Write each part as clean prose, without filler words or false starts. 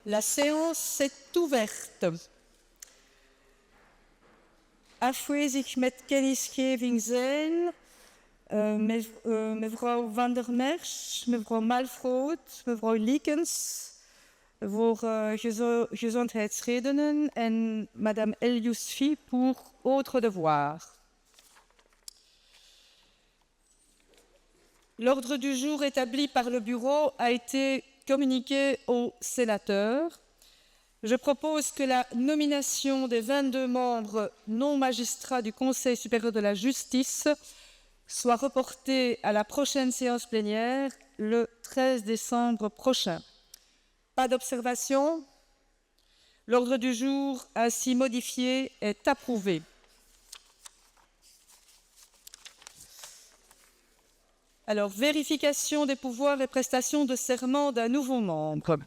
La séance est ouverte. Afwezig met kennisgeving zijn mevrouw Van der Merch, mevrouw Malfroot, mevrouw Liekens voor gezondheidsredenen en madame El Yousfi pour autres devoirs. L'ordre du jour établi par le bureau a été communiqué aux sénateurs. Je propose que la nomination des 22 membres non magistrats du Conseil supérieur de la justice soit reportée à la prochaine séance plénière le 13 décembre prochain. Pas d'observation? L'ordre du jour ainsi modifié est approuvé. Alors, vérification des pouvoirs et prestations de serment d'un nouveau membre.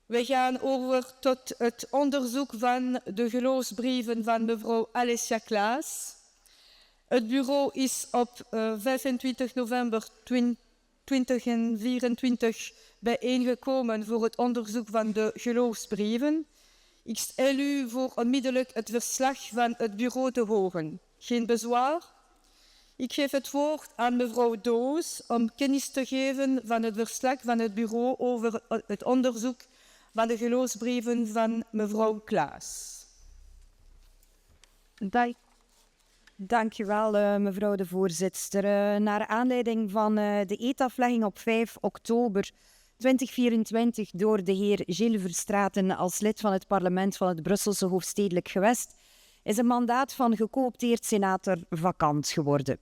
We gaan over tot het onderzoek van de geloofsbrieven van mevrouw Alessia Klaas. Het bureau is op 25 november 2024 bijeengekomen voor het onderzoek van de geloofsbrieven. Ik stel u voor onmiddellijk het verslag van het bureau te horen. Geen bezwaar? Ik geef het woord aan mevrouw Doos om kennis te geven van het verslag van het bureau over het onderzoek van de geloofsbrieven van mevrouw Klaas. Dank u wel, mevrouw de voorzitter. Naar aanleiding van de eetaflegging op 5 oktober 2024 door de heer Gilles Verstraeten als lid van het parlement van het Brusselse hoofdstedelijk gewest, is een mandaat van gecoopteerd senator vakant geworden.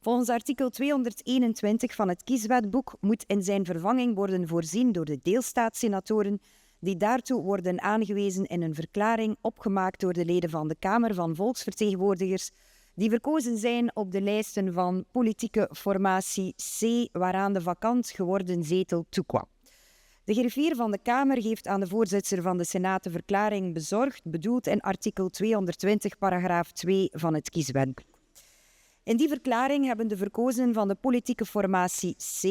Volgens artikel 221 van het kieswetboek moet in zijn vervanging worden voorzien door de deelstaatsenatoren die daartoe worden aangewezen in een verklaring opgemaakt door de leden van de Kamer van Volksvertegenwoordigers die verkozen zijn op de lijsten van politieke formatie C, waaraan de vakant geworden zetel toekwam. De griffier van de Kamer heeft aan de voorzitter van de Senaat de verklaring bezorgd, bedoeld in artikel 220, paragraaf 2 van het kieswetboek. In die verklaring hebben de verkozenen van de politieke formatie C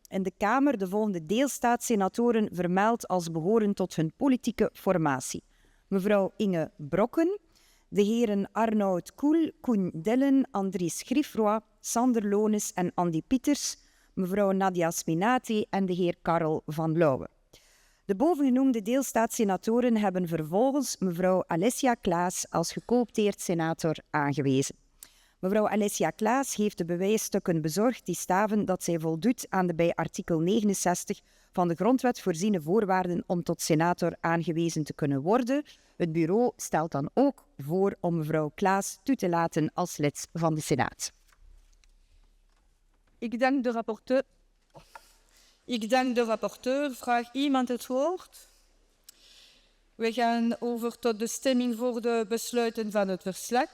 in de Kamer de volgende deelstaatsenatoren vermeld als behorend tot hun politieke formatie. Mevrouw Inge Brokken, de heren Arnoud Koel, Koen Dellen, Andries Griffroy, Sander Lones en Andy Pieters, mevrouw Nadia Spinati en de heer Karel van Lauwe. De bovengenoemde deelstaatsenatoren hebben vervolgens mevrouw Alessia Klaas als gecoopteerd senator aangewezen. Mevrouw Alessia Klaas heeft de bewijsstukken bezorgd die staven dat zij voldoet aan de bij artikel 69 van de grondwet voorziene voorwaarden om tot senator aangewezen te kunnen worden. Het bureau stelt dan ook voor om mevrouw Klaas toe te laten als lid van de Senaat. Ik dank de rapporteur. Vraagt iemand het woord? We gaan over tot de stemming voor de besluiten van het verslag.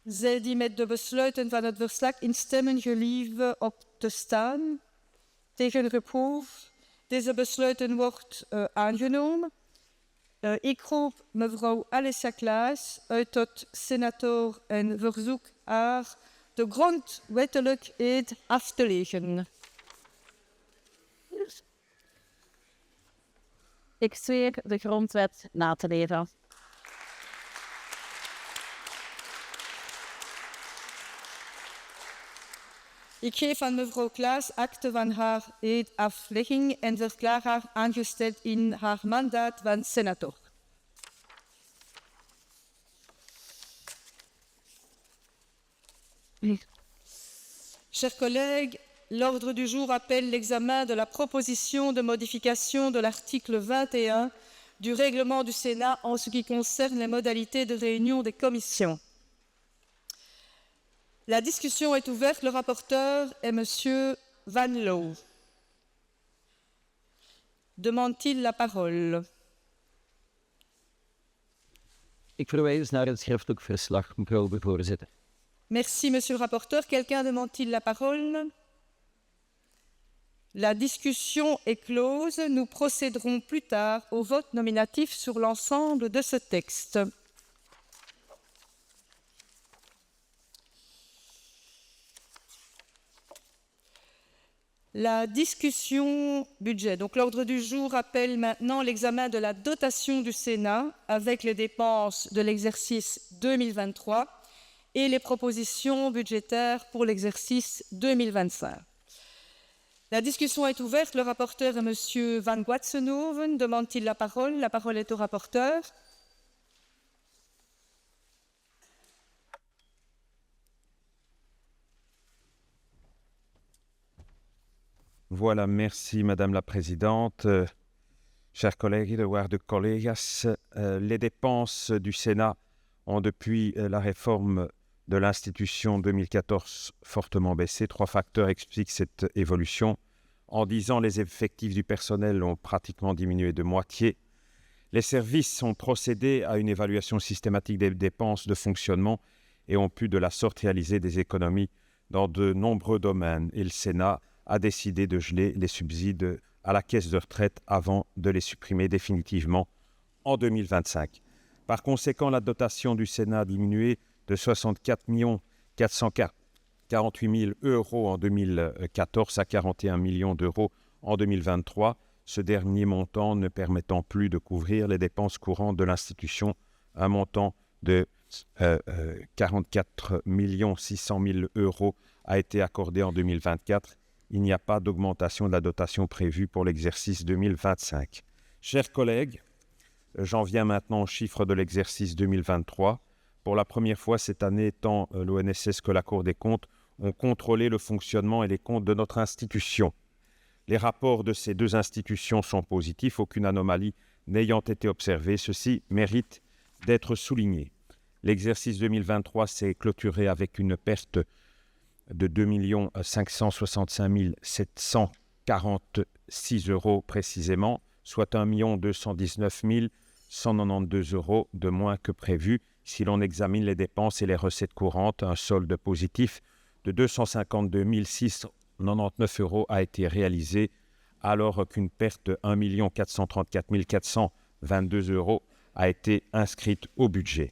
Zij die met de besluiten van het verslag instemmen, gelieve op te staan. Tegen reproef. Deze besluiten wordt aangenomen. Ik roep mevrouw Alessia Klaas uit tot senator en verzoek haar de grondwettelijk eed af te leggen. Ik zweer de grondwet na te leven. Ik geef aan mevrouw Klaas akte van haar eedaflegging en verklaar haar aangesteld in haar mandaat van senator. Chers collègues, l'ordre du jour appelle l'examen de la proposition de modification de l'article 21 du règlement du Sénat en ce qui concerne les modalités de réunion des commissions. La discussion est ouverte. Le rapporteur est Monsieur Van Loo. Demande-t-il la parole? Ik verwijs naar het schriftelijk verslag, mevrouw de voorzitter. Merci, monsieur le rapporteur. Quelqu'un demande-t-il la parole? La discussion est close. Nous procéderons plus tard au vote nominatif sur l'ensemble de ce texte. La discussion budget. Donc l'ordre du jour appelle maintenant l'examen de la dotation du Sénat avec les dépenses de l'exercice 2023 et les propositions budgétaires pour l'exercice 2025. La discussion est ouverte. Le rapporteur est M. Van Guatsenhoven. Demande-t-il la parole? La parole est au rapporteur. Voilà, merci Madame la Présidente. Chers collègues, waarde collega's, les dépenses du Sénat ont depuis la réforme de l'institution 2014 fortement baissé. 3 facteurs expliquent cette évolution. En 10 ans, les effectifs du personnel ont pratiquement diminué de moitié. Les services ont procédé à une évaluation systématique des dépenses de fonctionnement et ont pu de la sorte réaliser des économies dans de nombreux domaines. Et le Sénat a décidé de geler les subsides à la caisse de retraite avant de les supprimer définitivement en 2025. Par conséquent, la dotation du Sénat a diminué de 64 448 000 euros en 2014 à 41 millions d'euros en 2023, ce dernier montant ne permettant plus de couvrir les dépenses courantes de l'institution, un montant de 44 600 000 euros a été accordé en 2024. Il n'y a pas d'augmentation de la dotation prévue pour l'exercice 2025. Chers collègues, j'en viens maintenant aux chiffres de l'exercice 2023. Pour la première fois cette année, tant l'ONSS que la Cour des comptes ont contrôlé le fonctionnement et les comptes de notre institution. Les rapports de ces 2 institutions sont positifs, aucune anomalie n'ayant été observée. Ceci mérite d'être souligné. L'exercice 2023 s'est clôturé avec une perte de 2 565 746 euros précisément, soit 1 219 192 euros de moins que prévu. Si l'on examine les dépenses et les recettes courantes, un solde positif de 252 699 euros a été réalisé, alors qu'une perte de 1 434 422 euros a été inscrite au budget.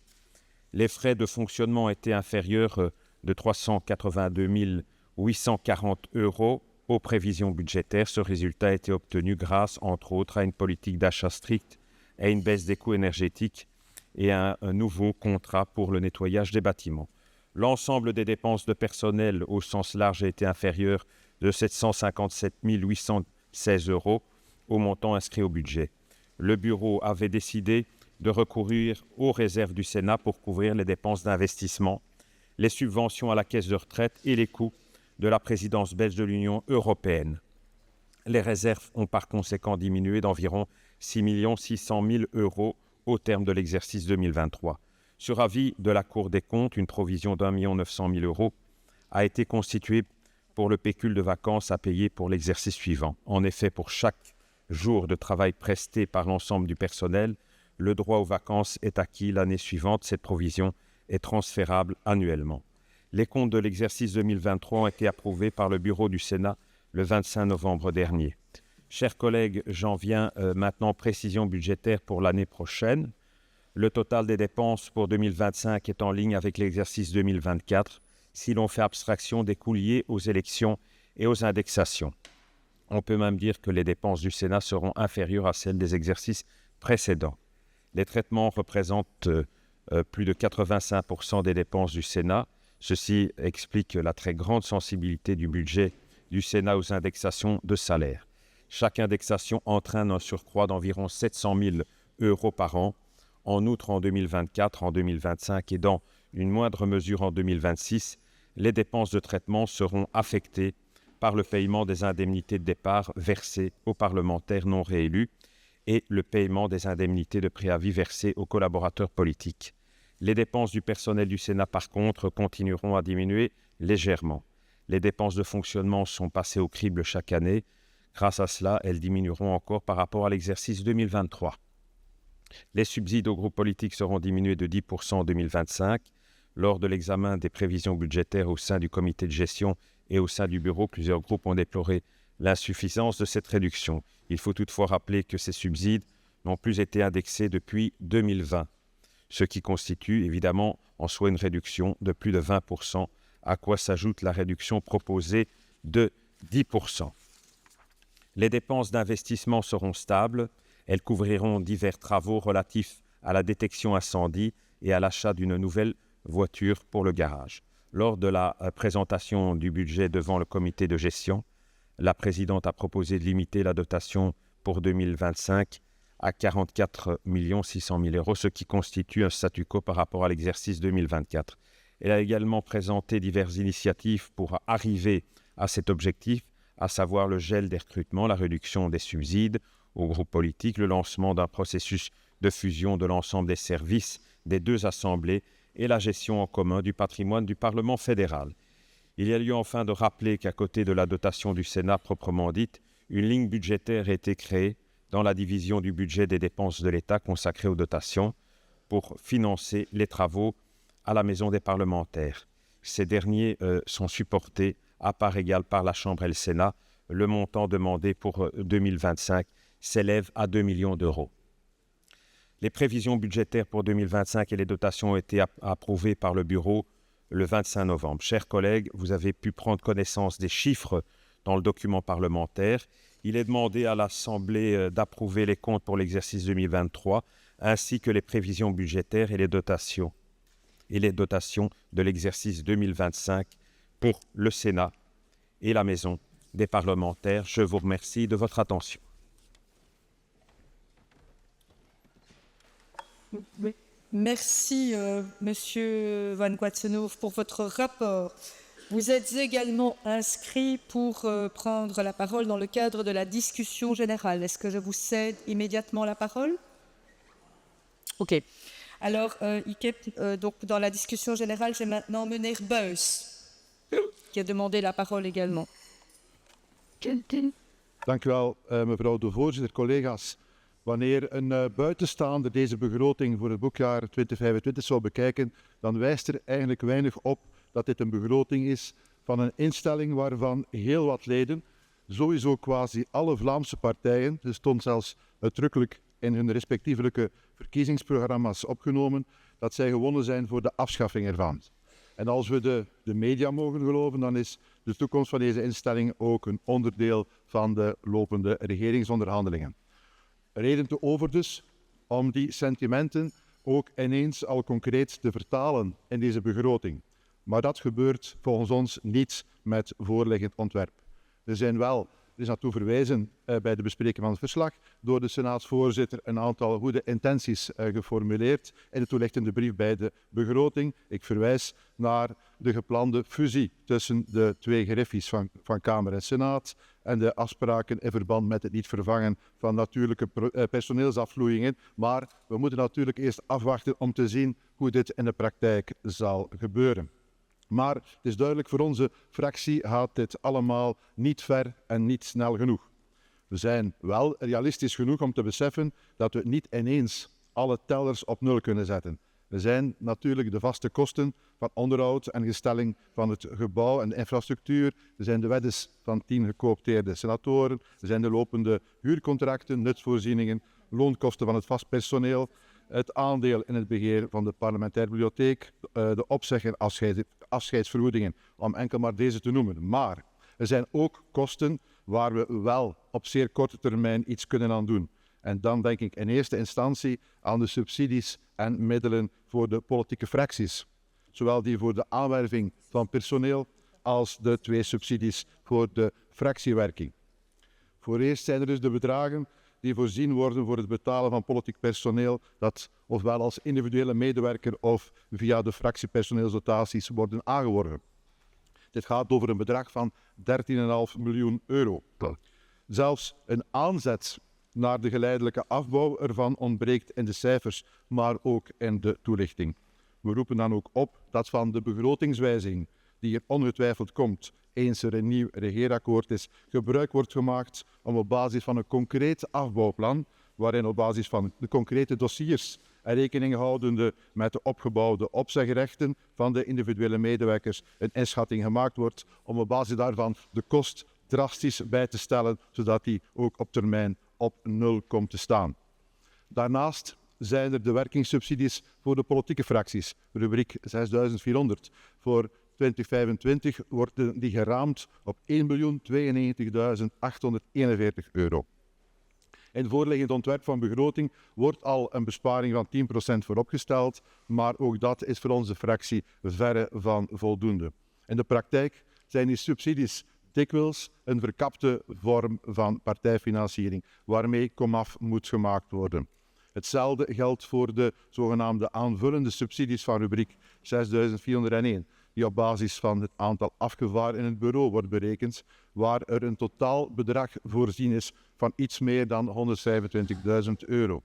Les frais de fonctionnement étaient inférieurs de 382 840 euros aux prévisions budgétaires. Ce résultat a été obtenu grâce, entre autres, à une politique d'achat stricte, à une baisse des coûts énergétiques et à un nouveau contrat pour le nettoyage des bâtiments. L'ensemble des dépenses de personnel au sens large a été inférieur de 757 816 euros au montant inscrit au budget. Le bureau avait décidé de recourir aux réserves du Sénat pour couvrir les dépenses d'investissement, les subventions à la caisse de retraite et les coûts de la présidence belge de l'Union européenne. Les réserves ont par conséquent diminué d'environ 6 600 000 euros au terme de l'exercice 2023. Sur avis de la Cour des comptes, une provision d'1 900 000 euros a été constituée pour le pécule de vacances à payer pour l'exercice suivant. En effet, pour chaque jour de travail presté par l'ensemble du personnel, le droit aux vacances est acquis l'année suivante. Cette provision est transférable annuellement. Les comptes de l'exercice 2023 ont été approuvés par le bureau du Sénat le 25 novembre dernier. Chers collègues, j'en viens maintenant aux précisions budgétaires pour l'année prochaine. Le total des dépenses pour 2025 est en ligne avec l'exercice 2024, si l'on fait abstraction des coûts liés aux élections et aux indexations. On peut même dire que les dépenses du Sénat seront inférieures à celles des exercices précédents. Les traitements représentent plus de 85% des dépenses du Sénat. Ceci explique la très grande sensibilité du budget du Sénat aux indexations de salaire. Chaque indexation entraîne un surcroît d'environ 700 000 euros par an. En outre, en 2024, en 2025 et dans une moindre mesure en 2026, les dépenses de traitement seront affectées par le paiement des indemnités de départ versées aux parlementaires non réélus et le paiement des indemnités de préavis versées aux collaborateurs politiques. Les dépenses du personnel du Sénat, par contre, continueront à diminuer légèrement. Les dépenses de fonctionnement sont passées au crible chaque année. Grâce à cela, elles diminueront encore par rapport à l'exercice 2023. Les subsides aux groupes politiques seront diminués de 10% en 2025. Lors de l'examen des prévisions budgétaires au sein du comité de gestion et au sein du bureau, plusieurs groupes ont déploré l'insuffisance de cette réduction. Il faut toutefois rappeler que ces subsides n'ont plus été indexés depuis 2020, ce qui constitue évidemment en soi une réduction de plus de 20%, à quoi s'ajoute la réduction proposée de 10%. Les dépenses d'investissement seront stables. Elles couvriront divers travaux relatifs à la détection incendie et à l'achat d'une nouvelle voiture pour le garage. Lors de la présentation du budget devant le comité de gestion, la présidente a proposé de limiter la dotation pour 2025 à 44 600 000 euros, ce qui constitue un statu quo par rapport à l'exercice 2024. Elle a également présenté diverses initiatives pour arriver à cet objectif, à savoir le gel des recrutements, la réduction des subsides aux groupes politiques, le lancement d'un processus de fusion de l'ensemble des services des deux assemblées et la gestion en commun du patrimoine du Parlement fédéral. Il y a lieu enfin de rappeler qu'à côté de la dotation du Sénat proprement dite, une ligne budgétaire a été créée dans la division du budget des dépenses de l'État consacrée aux dotations pour financer les travaux à la Maison des parlementaires. Ces derniers sont supportés à part égale par la Chambre et le Sénat. Le montant demandé pour 2025 s'élève à 2 millions d'euros. Les prévisions budgétaires pour 2025 et les dotations ont été approuvées par le Bureau le 25 novembre. Chers collègues, vous avez pu prendre connaissance des chiffres dans le document parlementaire. Il est demandé à l'Assemblée d'approuver les comptes pour l'exercice 2023 ainsi que les prévisions budgétaires et les dotations de l'exercice 2025 pour le Sénat et la Maison des parlementaires. Je vous remercie de votre attention. Merci, Monsieur Van Quatsenhoef, pour votre rapport. Vous êtes également inscrit pour prendre la parole dans le cadre de la discussion générale. Est-ce que je vous cède immédiatement la parole? Ok. Alors, donc dans la discussion générale, j'ai maintenant meneer Buis, qui a demandé la parole également. Dank u wel, mevrouw de voorzitter, collega's. Wanneer een buitenstaander deze begroting voor het boekjaar 2025 zou bekijken, dan wijst er eigenlijk weinig op dat dit een begroting is van een instelling waarvan heel wat leden, sowieso quasi alle Vlaamse partijen, er stond zelfs uitdrukkelijk in hun respectievelijke verkiezingsprogramma's opgenomen, dat zij gewonnen zijn voor de afschaffing ervan. En als we de media mogen geloven, dan is de toekomst van deze instelling ook een onderdeel van de lopende regeringsonderhandelingen. Reden te over dus om die sentimenten ook ineens al concreet te vertalen in deze begroting. Maar dat gebeurt volgens ons niet met voorliggend ontwerp. Er is naartoe verwezen bij de bespreking van het verslag door de senaatsvoorzitter een aantal goede intenties geformuleerd in de toelichtende brief bij de begroting. Ik verwijs naar de geplande fusie tussen de twee greffies van Kamer en Senaat en de afspraken in verband met het niet vervangen van natuurlijke personeelsafvloeien. Maar we moeten natuurlijk eerst afwachten om te zien hoe dit in de praktijk zal gebeuren. Maar het is duidelijk, voor onze fractie gaat dit allemaal niet ver en niet snel genoeg. We zijn wel realistisch genoeg om te beseffen dat we niet ineens alle tellers op nul kunnen zetten. Er zijn natuurlijk de vaste kosten van onderhoud en gestelling van het gebouw en de infrastructuur. Er zijn de weddes van 10 gecoopteerde senatoren. Er zijn de lopende huurcontracten, nutsvoorzieningen, loonkosten van het vast personeel, het aandeel in het beheer van de parlementaire bibliotheek, de opzeg- en afscheidsvergoedingen, om enkel maar deze te noemen. Maar er zijn ook kosten waar we wel op zeer korte termijn iets kunnen aan doen. En dan denk ik in eerste instantie aan de subsidies en middelen voor de politieke fracties. Zowel die voor de aanwerving van personeel als de 2 subsidies voor de fractiewerking. Voor eerst zijn er dus de bedragen die voorzien worden voor het betalen van politiek personeel dat ofwel als individuele medewerker of via de fractiepersoneelsdotaties worden aangeworven. Dit gaat over een bedrag van 13,5 miljoen euro. Zelfs een aanzet naar de geleidelijke afbouw ervan ontbreekt in de cijfers, maar ook in de toelichting. We roepen dan ook op dat van de begrotingswijziging die er ongetwijfeld komt, eens er een nieuw regeerakkoord is, gebruik wordt gemaakt om op basis van een concreet afbouwplan, waarin op basis van de concrete dossiers en rekening houdende met de opgebouwde opzegrechten van de individuele medewerkers een inschatting gemaakt wordt, om op basis daarvan de kost drastisch bij te stellen, zodat die ook op termijn op nul komt te staan. Daarnaast zijn er de werkingssubsidies voor de politieke fracties, rubriek 6400, voor 2025 wordt die geraamd op €1.092.841. In het voorliggend ontwerp van begroting wordt al een besparing van 10% vooropgesteld, maar ook dat is voor onze fractie verre van voldoende. In de praktijk zijn die subsidies dikwijls een verkapte vorm van partijfinanciering, waarmee komaf moet gemaakt worden. Hetzelfde geldt voor de zogenaamde aanvullende subsidies van rubriek 6401, die op basis van het aantal afgevaardigden in het bureau wordt berekend, waar er een totaalbedrag voorzien is van iets meer dan €125.000.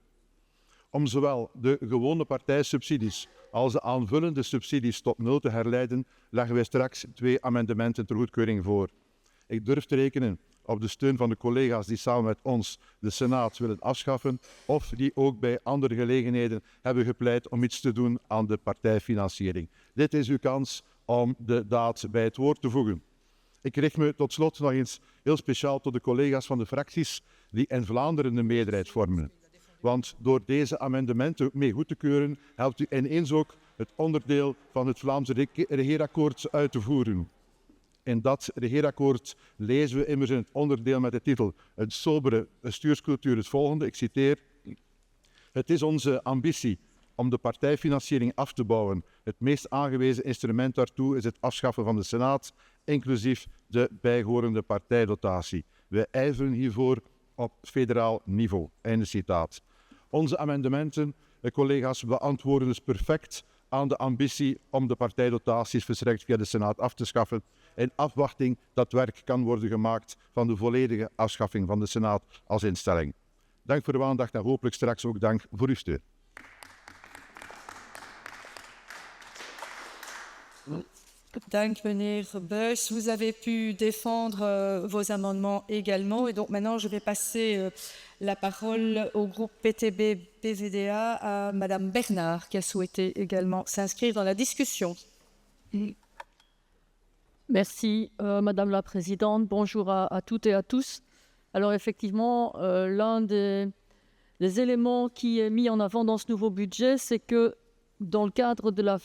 Om zowel de gewone partijsubsidies als de aanvullende subsidies tot nul te herleiden, leggen wij straks 2 amendementen ter goedkeuring voor. Ik durf te rekenen op de steun van de collega's die samen met ons de Senaat willen afschaffen of die ook bij andere gelegenheden hebben gepleit om iets te doen aan de partijfinanciering. Dit is uw kans om de daad bij het woord te voegen. Ik richt me tot slot nog eens heel speciaal tot de collega's van de fracties die in Vlaanderen de meerderheid vormen. Want door deze amendementen mee goed te keuren, helpt u ineens ook het onderdeel van het Vlaamse regeerakkoord uit te voeren. In dat regeerakkoord lezen we immers in het onderdeel met de titel "Een sobere bestuurscultuur" het volgende, ik citeer: "Het is onze ambitie om de partijfinanciering af te bouwen. Het meest aangewezen instrument daartoe is het afschaffen van de Senaat, inclusief de bijhorende partijdotatie. Wij ijveren hiervoor op federaal niveau." Einde citaat. Onze amendementen, collega's, beantwoorden dus perfect aan de ambitie om de partijdotaties verstrekt via de Senaat af te schaffen, in afwachting dat werk kan worden gemaakt van de volledige afschaffing van de Senaat als instelling. Dank voor uw aandacht en hopelijk straks ook dank voor uw steun. Dank meneer Buys. Vous avez pu défendre vos amendements également. Et donc maintenant, je vais passer la parole au groupe PTB-PVDA à madame Bernard, qui a souhaité également s'inscrire dans la discussion. Merci, Madame la Présidente. Bonjour à toutes et à tous. Alors effectivement, l'un des éléments qui est mis en avant dans ce nouveau budget, c'est que dans le cadre de la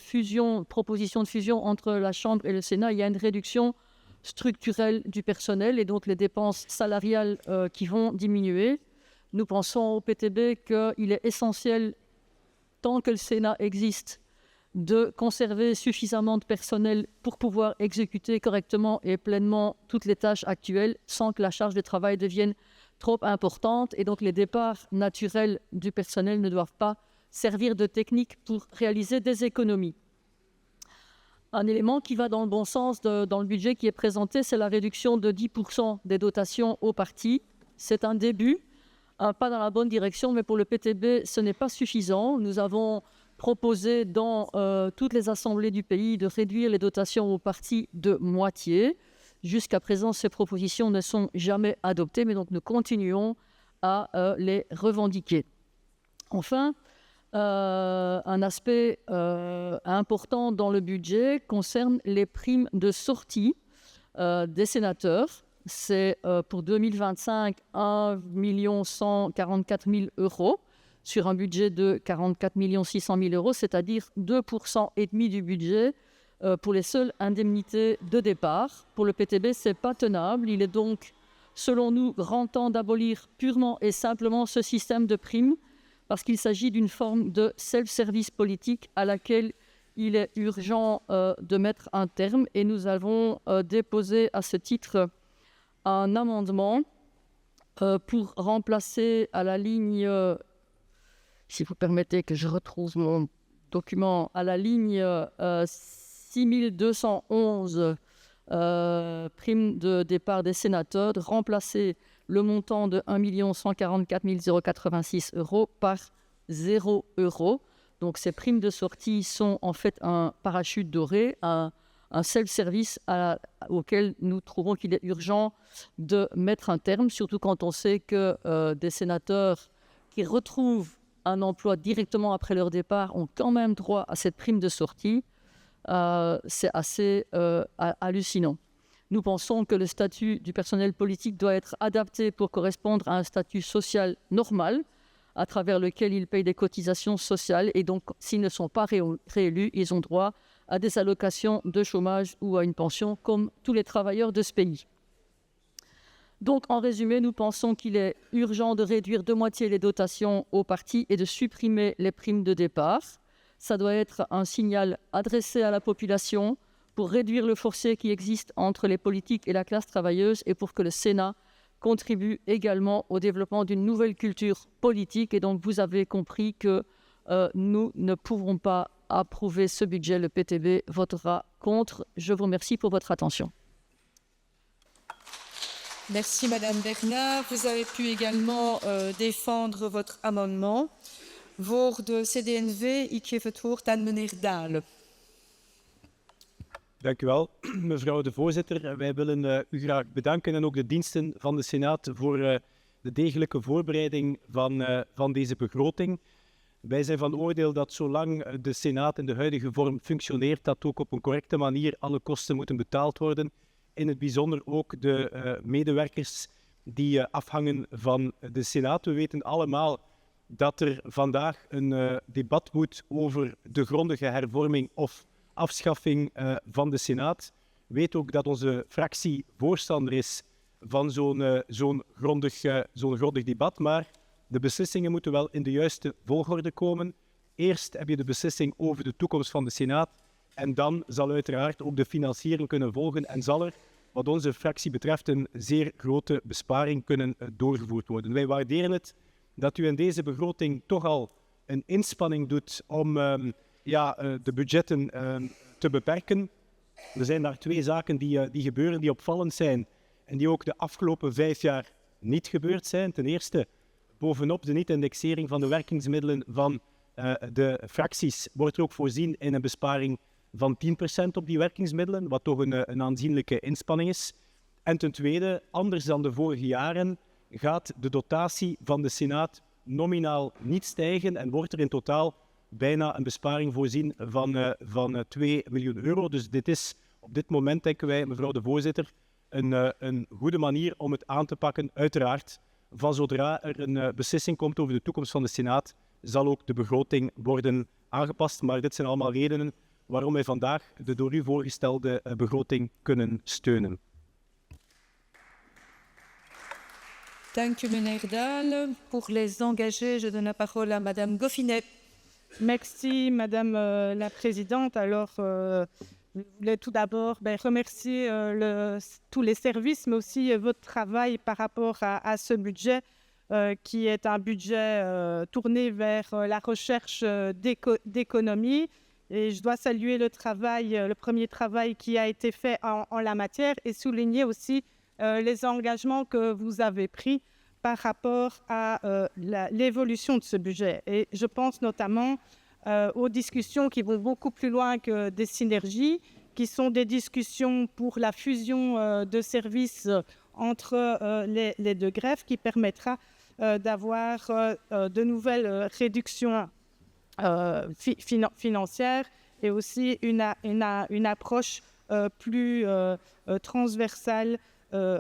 proposition de fusion entre la Chambre et le Sénat, il y a une réduction structurelle du personnel et donc les dépenses salariales qui vont diminuer. Nous pensons au PTB qu'il est essentiel, tant que le Sénat existe, de conserver suffisamment de personnel pour pouvoir exécuter correctement et pleinement toutes les tâches actuelles sans que la charge de travail devienne trop importante. Et donc les départs naturels du personnel ne doivent pas servir de technique pour réaliser des économies. Un élément qui va dans le bon sens dans le budget qui est présenté, c'est la réduction de 10% des dotations aux partis. C'est un début, un pas dans la bonne direction, mais pour le PTB, ce n'est pas suffisant. Nous avons proposé dans toutes les assemblées du pays de réduire les dotations aux partis de moitié. Jusqu'à présent, ces propositions ne sont jamais adoptées, mais donc nous continuons à les revendiquer. Enfin, un aspect important dans le budget concerne les primes de sortie des sénateurs. C'est pour 2025 1 144 000 € sur un budget de 44 600 000 €, c'est-à-dire 2,5% du budget pour les seules indemnités de départ. Pour le PTB, ce n'est pas tenable. Il est donc, selon nous, grand temps d'abolir purement et simplement ce système de primes, parce qu'il s'agit d'une forme de self-service politique à laquelle il est urgent de mettre un terme. Et nous avons déposé à ce titre un amendement pour remplacer à la ligne, si vous permettez que je retrouve mon document, à la ligne 6211, prime de départ des sénateurs, de remplacer le montant de 1 144 086 € par 0 €. Donc ces primes de sortie sont en fait un parachute doré, un self-service auquel nous trouvons qu'il est urgent de mettre un terme, surtout quand on sait que des sénateurs qui retrouvent un emploi directement après leur départ ont quand même droit à cette prime de sortie. C'est assez hallucinant. Nous pensons que le statut du personnel politique doit être adapté pour correspondre à un statut social normal, à travers lequel ils payent des cotisations sociales. Et donc, s'ils ne sont pas réélus, ils ont droit à des allocations de chômage ou à une pension, comme tous les travailleurs de ce pays. Donc, en résumé, nous pensons qu'il est urgent de réduire de moitié les dotations aux partis et de supprimer les primes de départ. Ça doit être un signal adressé à la population pour réduire le fossé qui existe entre les politiques et la classe travailleuse et pour que le Sénat contribue également au développement d'une nouvelle culture politique. Et donc, vous avez compris que nous ne pouvons pas approuver ce budget. Le PTB votera contre. Je vous remercie pour votre attention. Merci Madame Bernard. Vous avez pu également défendre votre amendement. Voor de CD&V, ik geef het woord aan meneer Dale. Dank u wel, mevrouw de voorzitter. Wij willen u graag bedanken en ook de diensten van de Senaat voor de degelijke voorbereiding van deze begroting. Wij zijn van oordeel dat zolang de Senaat in de huidige vorm functioneert, dat ook op een correcte manier alle kosten moeten betaald worden. In het bijzonder ook de medewerkers die afhangen van de Senaat. We weten allemaal dat er vandaag een debat moet over de grondige hervorming of afschaffing van de Senaat. Weet ook dat onze fractie voorstander is van zo'n grondig debat, maar de beslissingen moeten wel in de juiste volgorde komen. Eerst heb je de beslissing over de toekomst van de Senaat en dan zal uiteraard ook de financiering kunnen volgen en zal er, wat onze fractie betreft, een zeer grote besparing kunnen doorgevoerd worden. Wij waarderen het dat u in deze begroting toch al een inspanning doet om de budgetten te beperken. Er zijn daar twee zaken die gebeuren, die opvallend zijn en die ook de afgelopen 5 jaar niet gebeurd zijn. Ten eerste, bovenop de niet-indexering van de werkingsmiddelen van de fracties wordt er ook voorzien in een besparing van 10% op die werkingsmiddelen, wat toch een aanzienlijke inspanning is. En ten tweede, anders dan de vorige jaren, gaat de dotatie van de Senaat nominaal niet stijgen en wordt er in totaal bijna een besparing voorzien van 2 miljoen euro. Dus dit is op dit moment, denken wij, mevrouw de voorzitter, een goede manier om het aan te pakken. Uiteraard, van zodra er een beslissing komt over de toekomst van de Senaat, zal ook de begroting worden aangepast. Maar dit zijn allemaal redenen waarom wij vandaag de door u voorgestelde begroting kunnen steunen. Dank u meneer Dale. Pour les engagés, je donne la parole à Madame Goffinet. Merci Madame la Présidente. Alors, je voulais tout d'abord remercier tous les services, mais aussi votre travail par rapport à ce budget qui est un budget tourné vers la recherche d'économie. Et je dois saluer le premier travail qui a été fait en la matière et souligner aussi les engagements que vous avez pris par rapport à l'évolution de ce budget. Et je pense notamment aux discussions qui vont beaucoup plus loin que des synergies, qui sont des discussions pour la fusion de services entre les deux greffes, qui permettra d'avoir de nouvelles réductions financières et aussi une approche plus transversale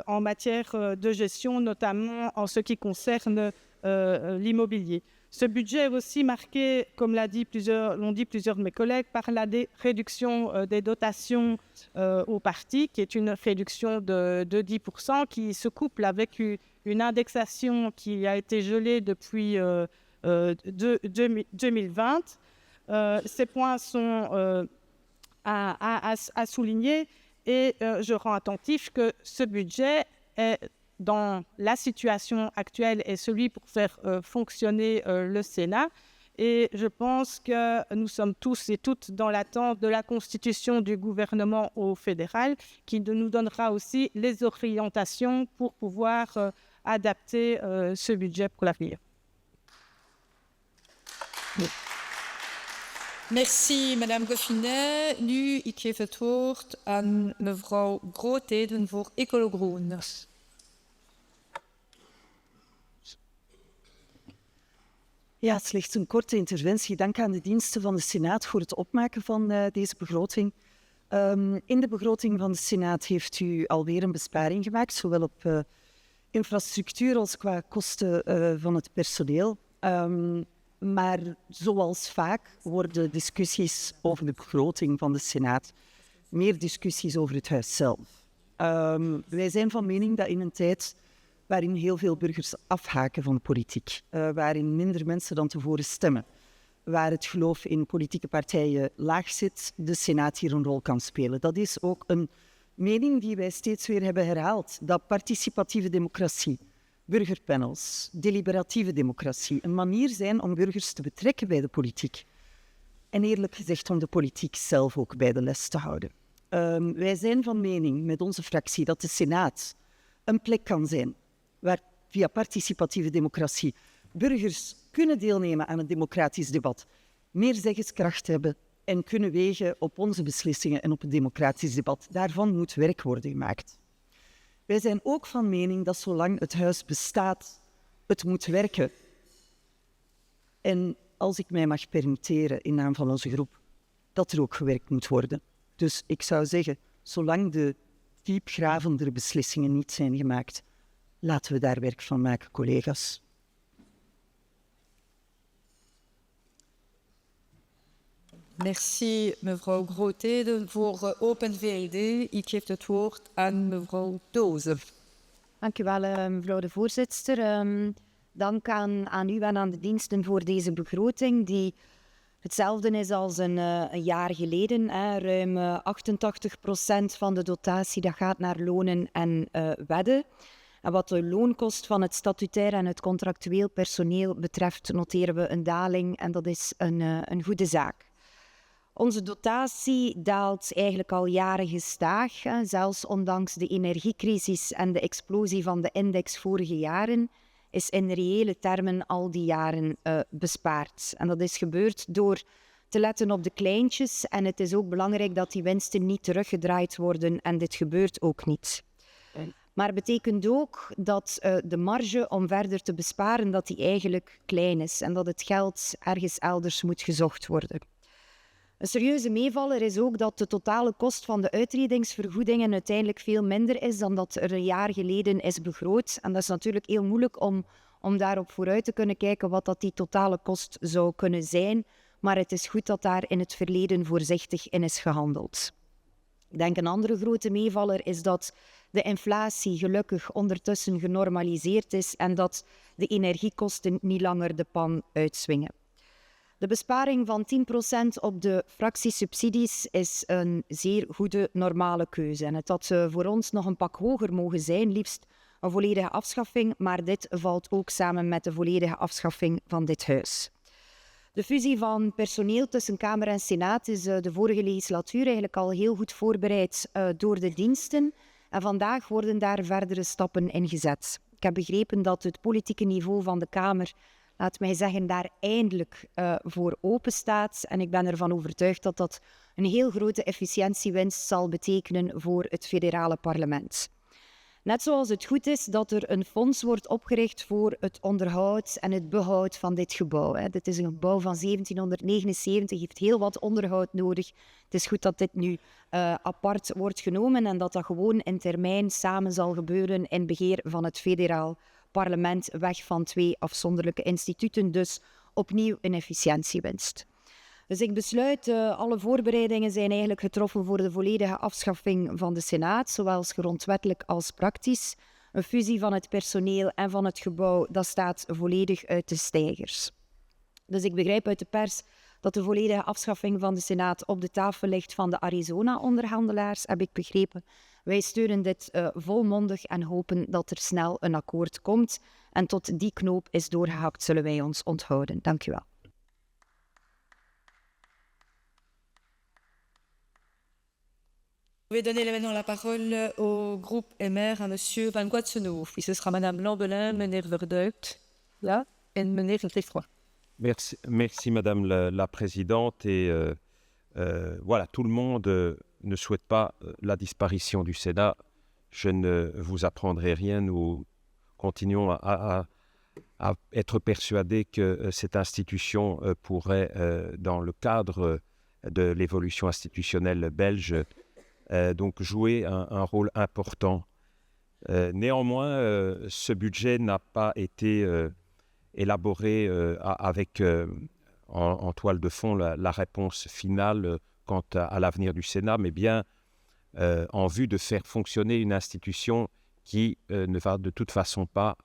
en matière de gestion, notamment en ce qui concerne l'immobilier. Ce budget est aussi marqué, comme l'ont dit plusieurs de mes collègues, par la réduction des dotations aux partis, qui est une réduction de 10%, qui se couple avec une indexation qui a été gelée depuis 2020. Ces points sont à souligner et je rends attentif que ce budget est, dans la situation actuelle, est celui pour faire fonctionner le Sénat. Et je pense que nous sommes tous et toutes dans l'attente de la constitution du gouvernement au fédéral, qui nous donnera aussi les orientations pour pouvoir adapter ce budget pour l'avenir. Merci, Madame Goffinet. Nu, ik geef het woord aan mevrouw Grootheden voor Ecolo Groen. Ja, slechts een korte interventie. Dank aan de diensten van de Senaat voor het opmaken van deze begroting. In de begroting van de Senaat heeft u alweer een besparing gemaakt, zowel op infrastructuur als qua kosten van het personeel. Maar zoals vaak worden discussies over de begroting van de Senaat meer discussies over het huis zelf. Wij zijn van mening dat in een tijd waarin heel veel burgers afhaken van de politiek, waarin minder mensen dan tevoren stemmen, waar het geloof in politieke partijen laag zit, de Senaat hier een rol kan spelen. Dat is ook een mening die wij steeds weer hebben herhaald, dat participatieve democratie, burgerpanels, deliberatieve democratie een manier zijn om burgers te betrekken bij de politiek. En eerlijk gezegd om de politiek zelf ook bij de les te houden. Wij zijn van mening met onze fractie dat de Senaat een plek kan zijn waar via participatieve democratie burgers kunnen deelnemen aan een democratisch debat, meer zeggingskracht hebben en kunnen wegen op onze beslissingen en op het democratisch debat. Daarvan moet werk worden gemaakt. Wij zijn ook van mening dat zolang het huis bestaat, het moet werken. En als ik mij mag permitteren in naam van onze groep, dat er ook gewerkt moet worden. Dus ik zou zeggen, zolang de diepgravendere beslissingen niet zijn gemaakt, laten we daar werk van maken, collega's. Merci mevrouw Grootheden voor Open VLD. Ik geef het woord aan mevrouw Doze. Dank u wel, mevrouw de voorzitter. Dank aan u en aan de diensten voor deze begroting, die hetzelfde is als een jaar geleden. Ruim 88% van de dotatie dat gaat naar lonen en wedden. En wat de loonkost van het statutair en het contractueel personeel betreft, noteren we een daling en dat is een goede zaak. Onze dotatie daalt eigenlijk al jaren gestaag, zelfs ondanks de energiecrisis en de explosie van de index vorige jaren, is in reële termen al die jaren bespaard. En dat is gebeurd door te letten op de kleintjes en het is ook belangrijk dat die winsten niet teruggedraaid worden en dit gebeurt ook niet. Maar het betekent ook dat de marge om verder te besparen dat die eigenlijk klein is en dat het geld ergens elders moet gezocht worden. Een serieuze meevaller is ook dat de totale kost van de uitredingsvergoedingen uiteindelijk veel minder is dan dat er een jaar geleden is begroot. En dat is natuurlijk heel moeilijk om daarop vooruit te kunnen kijken wat dat die totale kost zou kunnen zijn. Maar het is goed dat daar in het verleden voorzichtig in is gehandeld. Ik denk een andere grote meevaller is dat de inflatie gelukkig ondertussen genormaliseerd is en dat de energiekosten niet langer de pan uitswingen. De besparing van 10% op de fractiesubsidies is een zeer goede normale keuze. En het had voor ons nog een pak hoger mogen zijn, liefst een volledige afschaffing, maar dit valt ook samen met de volledige afschaffing van dit huis. De fusie van personeel tussen Kamer en Senaat is de vorige legislatuur eigenlijk al heel goed voorbereid door de diensten. En vandaag worden daar verdere stappen in gezet. Ik heb begrepen dat het politieke niveau van de Kamer, laat mij zeggen, daar eindelijk voor open staat. En ik ben ervan overtuigd dat dat een heel grote efficiëntiewinst zal betekenen voor het federale parlement. Net zoals het goed is dat er een fonds wordt opgericht voor het onderhoud en het behoud van dit gebouw. Dit is een gebouw van 1779, heeft heel wat onderhoud nodig. Het is goed dat dit nu apart wordt genomen en dat dat gewoon in termijn samen zal gebeuren in beheer van het federaal parlement, weg van 2 afzonderlijke instituten, dus opnieuw een efficiëntiewinst. Dus ik besluit, alle voorbereidingen zijn eigenlijk getroffen voor de volledige afschaffing van de Senaat, zowel grondwettelijk als praktisch. Een fusie van het personeel en van het gebouw, dat staat volledig uit de steigers. Dus ik begrijp uit de pers dat de volledige afschaffing van de Senaat op de tafel ligt van de Arizona-onderhandelaars, heb ik begrepen. Wij steunen dit volmondig en hopen dat er snel een akkoord komt. En tot die knoop is doorgehakt, zullen wij ons onthouden. Dank u wel. Je vais donner maintenant la parole au groupe MR à monsieur Van Guatsenhoef. Puis ce sera madame Lambelin, meneer Verduikt, là, en meneer Griffroy. Merci Madame la Présidente. Et voilà, tout le monde ne souhaite pas la disparition du Sénat. Je ne vous apprendrai rien. Nous continuons à être persuadés que cette institution pourrait, dans le cadre de l'évolution institutionnelle belge, donc jouer un rôle important. Néanmoins, ce budget n'a pas été élaborer avec en toile de fond la réponse finale quant à l'avenir du Sénat, mais bien en vue de faire fonctionner une institution qui ne va de toute façon pas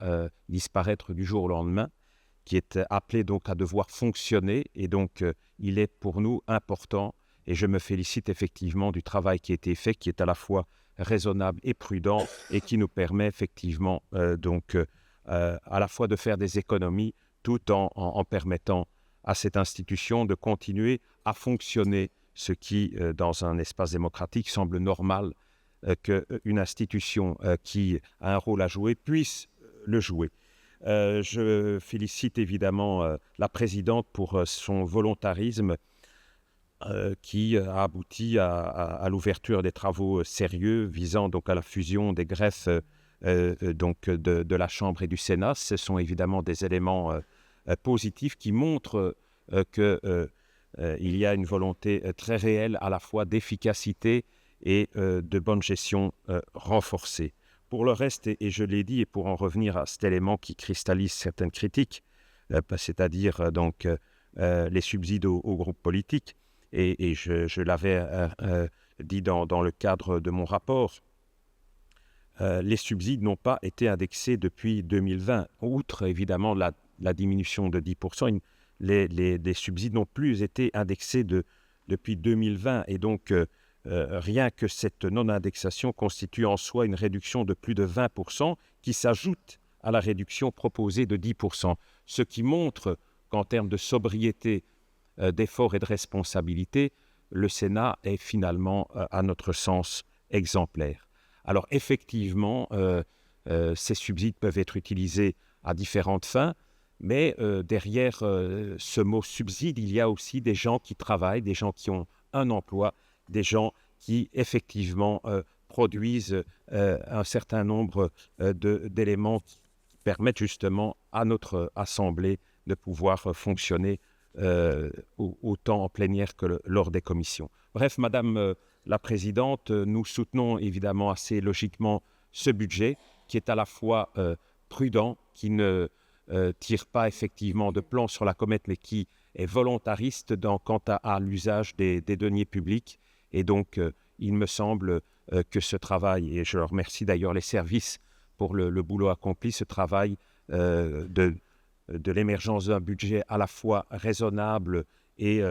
disparaître du jour au lendemain, qui est appelée donc à devoir fonctionner. Et donc, il est pour nous important, et je me félicite effectivement du travail qui a été fait, qui est à la fois raisonnable et prudent, et qui nous permet effectivement à la fois de faire des économies, tout en permettant à cette institution de continuer à fonctionner, ce qui, dans un espace démocratique, semble normal qu'une institution qui a un rôle à jouer puisse le jouer. Je félicite évidemment la présidente pour son volontarisme qui a abouti à l'ouverture des travaux sérieux visant donc à la fusion des greffes de la Chambre et du Sénat. Ce sont évidemment des éléments positifs qui montrent qu'il y a une volonté très réelle à la fois d'efficacité et de bonne gestion renforcée. Pour le reste, et je l'ai dit, et pour en revenir à cet élément qui cristallise certaines critiques, c'est-à-dire donc les subsides aux groupes politiques, et je l'avais dit dans le cadre de mon rapport, les subsides n'ont pas été indexés depuis 2020. Outre évidemment la diminution de 10%, les subsides n'ont plus été indexés depuis 2020, et donc rien que cette non-indexation constitue en soi une réduction de plus de 20% qui s'ajoute à la réduction proposée de 10%, ce qui montre qu'en termes de sobriété, d'effort et de responsabilité, le Sénat est finalement, à notre sens, exemplaire. Alors effectivement, ces subsides peuvent être utilisés à différentes fins, mais derrière ce mot subside, il y a aussi des gens qui travaillent, des gens qui ont un emploi, des gens qui effectivement produisent un certain nombre d'éléments qui permettent justement à notre Assemblée de pouvoir fonctionner autant en plénière que lors des commissions. Bref, Madame la Présidente, nous soutenons évidemment assez logiquement ce budget qui est à la fois prudent, qui ne tire pas effectivement de plan sur la comète, mais qui est volontariste quant à l'usage des deniers publics. Et donc, il me semble que ce travail, et je remercie d'ailleurs les services pour le boulot accompli, ce travail de l'émergence d'un budget à la fois raisonnable et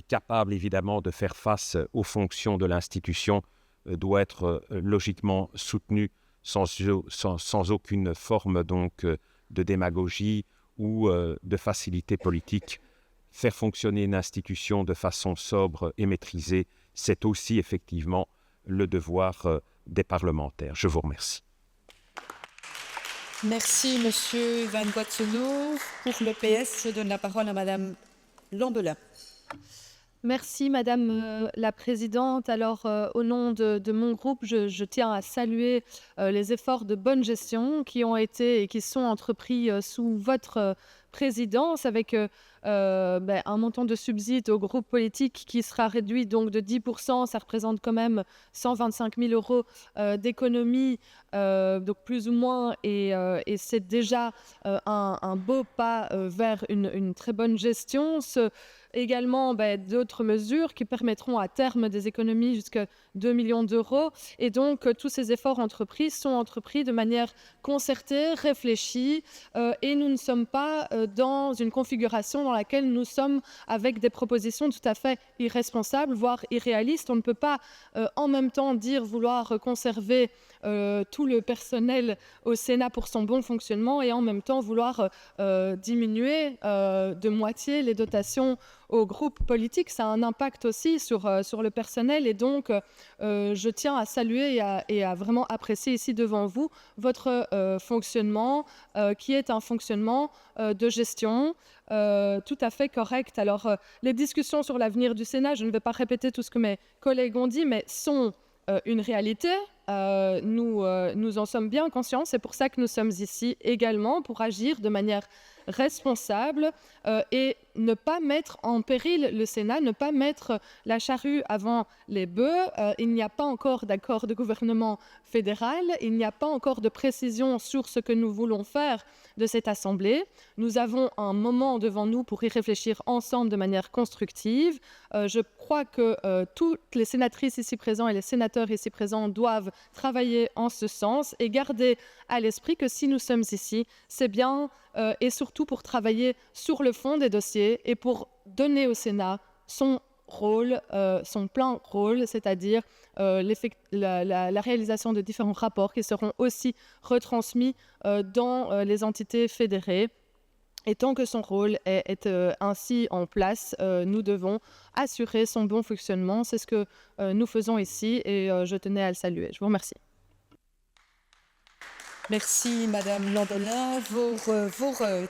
capable évidemment de faire face aux fonctions de l'institution doit être logiquement soutenu sans aucune forme donc de démagogie ou de facilité politique. Faire fonctionner une institution de façon sobre et maîtrisée, c'est aussi effectivement le devoir des parlementaires. Je vous remercie. Merci, Monsieur Van Boissonneau. Pour le PS, je donne la parole à Madame Lambelin. Merci Madame la Présidente. Alors au nom de mon groupe, je tiens à saluer les efforts de bonne gestion qui ont été et qui sont entrepris sous votre présidence avec un montant de subside au groupe politique qui sera réduit donc de 10%. Ça représente quand même 125 000 euros d'économie, donc plus ou moins, et c'est déjà un beau pas vers une très bonne gestion. Également d'autres mesures qui permettront à terme des économies jusqu'à 2 millions d'euros. Et donc, tous ces efforts entrepris sont entrepris de manière concertée, réfléchie, et nous ne sommes pas dans une configuration dans laquelle nous sommes avec des propositions tout à fait irresponsables, voire irréalistes. On ne peut pas en même temps dire vouloir conserver tout le personnel au Sénat pour son bon fonctionnement et en même temps vouloir diminuer de moitié les dotations aux groupes politiques. Ça a un impact aussi sur le personnel, et donc je tiens à saluer et à vraiment apprécier ici devant vous votre fonctionnement qui est un fonctionnement de gestion tout à fait correct. Alors les discussions sur l'avenir du Sénat, je ne vais pas répéter tout ce que mes collègues ont dit, mais sont une réalité. Nous en sommes bien conscients. C'est pour ça que nous sommes ici également, pour agir de manière responsable et ne pas mettre en péril le Sénat, ne pas mettre la charrue avant les bœufs. Il n'y a pas encore d'accord de gouvernement fédéral, il n'y a pas encore de précision sur ce que nous voulons faire de cette Assemblée. Nous avons un moment devant nous pour y réfléchir ensemble de manière constructive. Je crois que toutes les sénatrices ici présentes et les sénateurs ici présents doivent travailler en ce sens et garder à l'esprit que si nous sommes ici, c'est bien et surtout pour travailler sur le fond des dossiers et pour donner au Sénat son rôle, son plein rôle, c'est-à-dire la réalisation de différents rapports qui seront aussi retransmis dans les entités fédérées. Et tant que son rôle est ainsi en place, nous devons assurer son bon fonctionnement. C'est ce que nous faisons ici et je tenais à le saluer. Je vous remercie. Merci, Madame Landelin.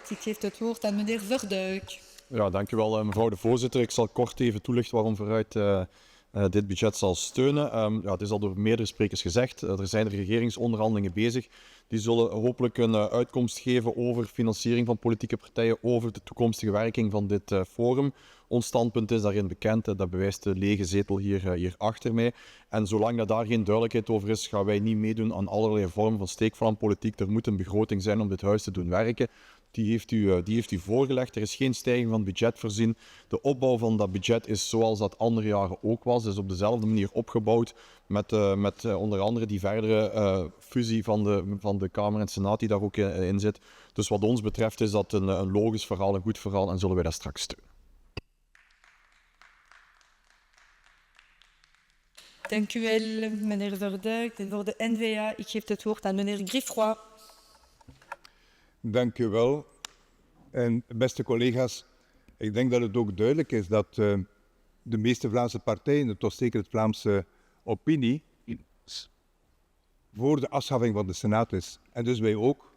Die geeft het woord aan meneer Verduik. Ja, dank u wel, mevrouw de voorzitter. Ik zal kort even toelichten waarom vooruit dit budget zal steunen. Het is al door meerdere sprekers gezegd. Er zijn regeringsonderhandelingen bezig. Die zullen hopelijk een uitkomst geven over financiering van politieke partijen, over de toekomstige werking van dit forum. Ons standpunt is daarin bekend. Dat bewijst de lege zetel hier achter mij. En zolang dat daar geen duidelijkheid over is, gaan wij niet meedoen aan allerlei vormen van steekvlampolitiek. Er moet een begroting zijn om dit huis te doen werken. Die heeft u voorgelegd. Er is geen stijging van het budget voorzien. De opbouw van dat budget is zoals dat andere jaren ook was. Dus op dezelfde manier opgebouwd met onder andere die verdere fusie van de Kamer en Senaat die daar ook in zit. Dus wat ons betreft is dat een logisch verhaal, een goed verhaal en zullen wij dat straks steunen. Dank u wel, meneer Verduik. En voor de N-VA, ik geef het woord aan meneer Griffroy. Dank u wel. En beste collega's, ik denk dat het ook duidelijk is dat de meeste Vlaamse partijen, toch zeker het Vlaamse opinie, voor de afschaffing van de Senaat is. En dus wij ook.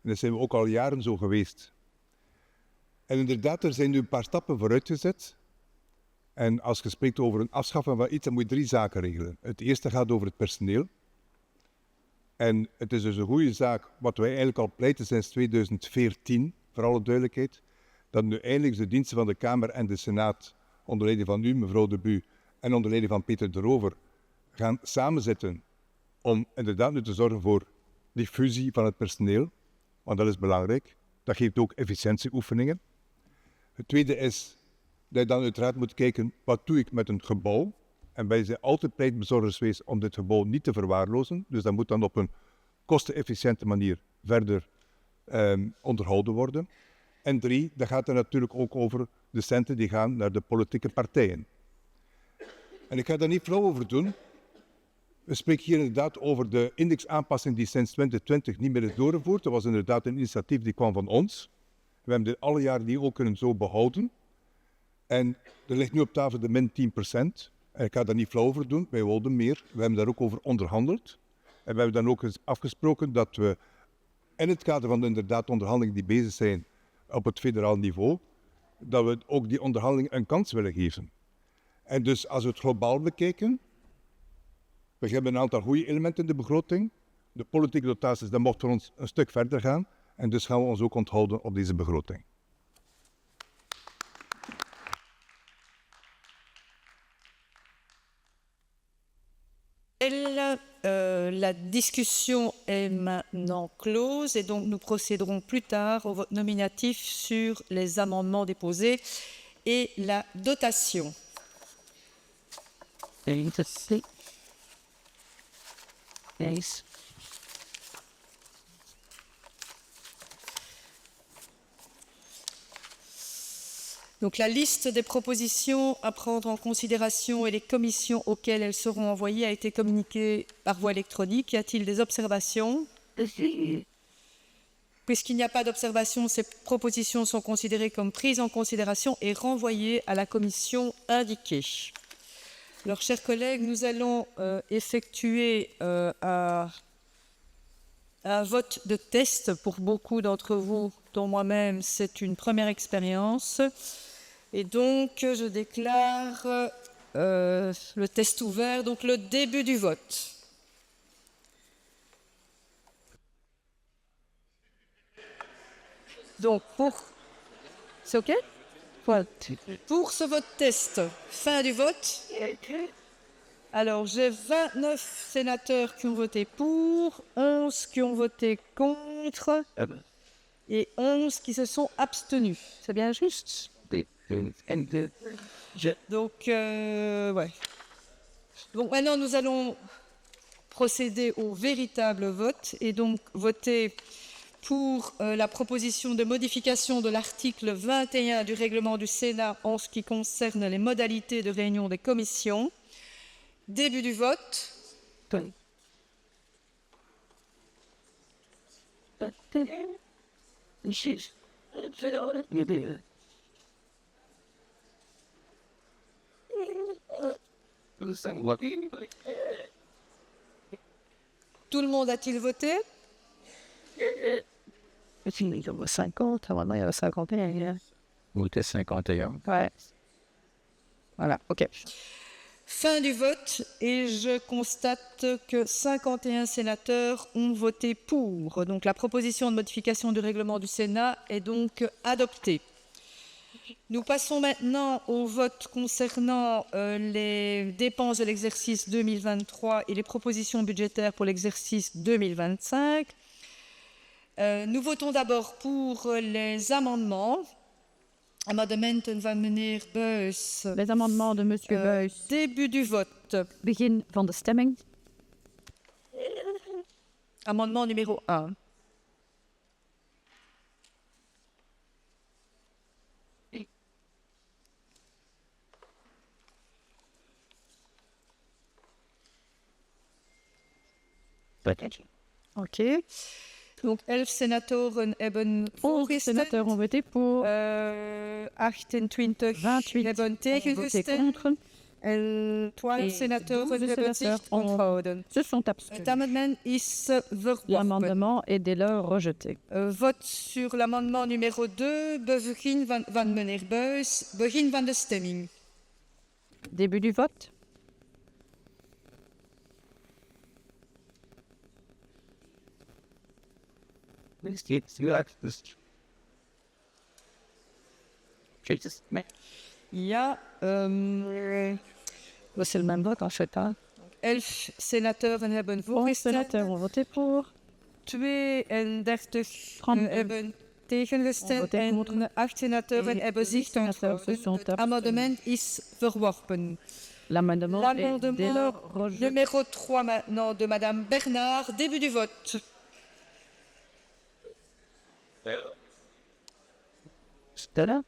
En dat zijn we ook al jaren zo geweest. En inderdaad, er zijn nu een paar stappen vooruit gezet. En als je spreekt over een afschaffen van iets, dan moet je 3 zaken regelen. Het eerste gaat over het personeel. En het is dus een goede zaak, wat wij eigenlijk al pleiten sinds 2014, voor alle duidelijkheid, dat nu eindelijk de diensten van de Kamer en de Senaat, onder leiding van u, mevrouw De Bu, en onder leiding van Peter de Rover, gaan samenzitten om inderdaad nu te zorgen voor die fusie van het personeel, want dat is belangrijk. Dat geeft ook efficiëntieoefeningen. Het tweede is dat je dan uiteraard moet kijken, wat doe ik met een gebouw? En wij zijn altijd pleitbezorgers geweest om dit gebouw niet te verwaarlozen. Dus dat moet dan op een kostenefficiënte manier verder onderhouden worden. En 3, dat gaat er natuurlijk ook over de centen die gaan naar de politieke partijen. En ik ga daar niet flauw over doen. We spreken hier inderdaad over de indexaanpassing die sinds 2020 niet meer is doorgevoerd. Dat was inderdaad een initiatief die kwam van ons. We hebben dit alle jaren die ook kunnen zo behouden. En er ligt nu op tafel de min 10%. En ik ga daar niet flauw over doen, wij wilden meer. We hebben daar ook over onderhandeld. En we hebben dan ook eens afgesproken dat we in het kader van de inderdaad onderhandelingen die bezig zijn op het federaal niveau, dat we ook die onderhandelingen een kans willen geven. En dus als we het globaal bekijken, we hebben een aantal goede elementen in de begroting. De politieke dotaties, dat mocht voor ons een stuk verder gaan. En dus gaan we ons ook onthouden op deze begroting. La discussion est maintenant close et donc nous procéderons plus tard au vote nominatif sur les amendements déposés et la dotation. Donc la liste des propositions à prendre en considération et les commissions auxquelles elles seront envoyées a été communiquée par voie électronique. Y a-t-il des observations? Puisqu'il n'y a pas d'observation, ces propositions sont considérées comme prises en considération et renvoyées à la commission indiquée. Alors, chers collègues, nous allons effectuer un vote de test. Pour beaucoup d'entre vous, dont moi-même, c'est une première expérience. Et donc, je déclare le test ouvert, donc le début du vote. Donc, pour... C'est OK? Pour ce vote test, fin du vote. Alors, j'ai 29 sénateurs qui ont voté pour, 11 qui ont voté contre et 11 qui se sont abstenus. C'est bien juste? Donc, ouais. Donc, maintenant, nous allons procéder au véritable vote et donc voter pour la proposition de modification de l'article 21 du règlement du Sénat en ce qui concerne les modalités de réunion des commissions. Début du vote. Tout le monde a-t-il voté? 50, maintenant il y a 51. Voté 51. Ouais. Voilà, ok. Fin du vote et je constate que 51 sénateurs ont voté pour. Donc la proposition de modification du règlement du Sénat est donc adoptée. Nous passons maintenant au vote concernant les dépenses de l'exercice 2023 et les propositions budgétaires pour l'exercice 2025. Nous votons d'abord pour les amendements. Amendementen van meneer Buys. Les amendements de M. Buys. Début du vote. Begin van de stemming. Amendement numéro 1. Ok. Donc 11 sénatoren hebben 11 sénateurs ont voté pour. 28 28 hebben ont voté tegengestemd. contre. En 12 Et sénatoren 12 hebben zich sénateurs ont- onthouden. Se sont Het abstenus. amendement is verworpen. L'amendement est dès lors rejeté. Vote sur l'amendement numéro 2, begin van meneer Buys, begin van de stemming. Début du vote. Il y a C'est le même vote en fait. Hein. 11 sénatoren hebben 11 voorgestemd. sénateurs ont voté pour. 32 30 hebben tegengestemd voté en contre. 8 sénateurs Et hebben 10 zich sénateurs se onthouden. sont Het abstenus. amendement is verworpen. L'amendement est dès lors L'amendement rejeté. numéro 3 maintenant de Madame Bernard, début du vote. Stella.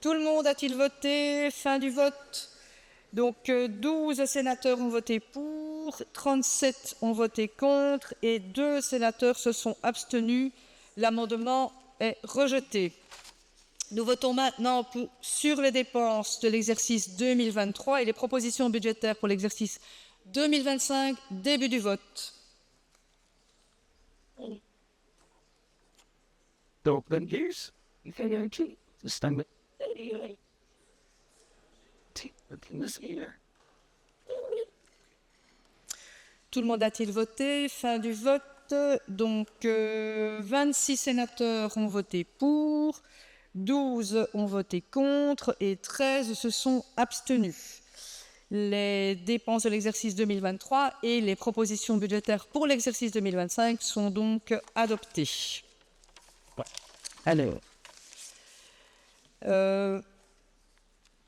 Tout le monde a-t-il voté? Fin du vote. Donc 12 sénateurs ont voté pour, 37 ont voté contre et 2 sénateurs se sont abstenus. L'amendement est rejeté. Nous votons maintenant sur les dépenses de l'exercice 2023 et les propositions budgétaires pour l'exercice 2025. Début du vote. Tout le monde a-t-il voté? Fin du vote. Donc 26 sénateurs ont voté pour, 12 ont voté contre et 13 se sont abstenus. Les dépenses de l'exercice 2023 et les propositions budgétaires pour l'exercice 2025 sont donc adoptées. Alors,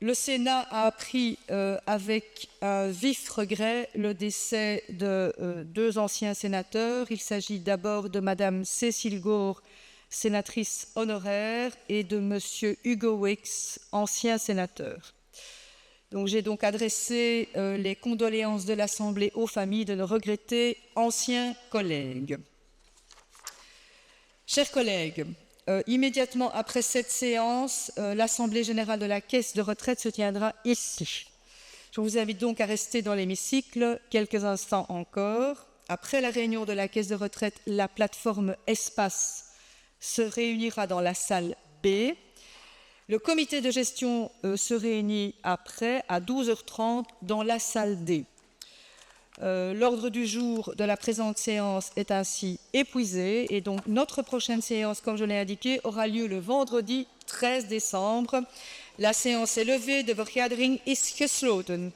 le Sénat a appris avec un vif regret le décès de 2 anciens sénateurs. Il s'agit d'abord de Madame Cécile Gore, sénatrice honoraire, et de Monsieur Hugo Wicks, ancien sénateur. Donc, j'ai donc adressé les condoléances de l'Assemblée aux familles de nos regrettés anciens collègues. Chers collègues, immédiatement après cette séance, l'Assemblée générale de la Caisse de retraite se tiendra ici. Je vous invite donc à rester dans l'hémicycle quelques instants encore. Après la réunion de la Caisse de retraite, la plateforme Espace se réunira dans la salle B. Le comité de gestion se réunit après à 12h30 dans la salle D. L'ordre du jour de la présente séance est ainsi épuisé et donc notre prochaine séance, comme je l'ai indiqué, aura lieu le vendredi 13 décembre. La séance est levée, de vergadering is gesloten.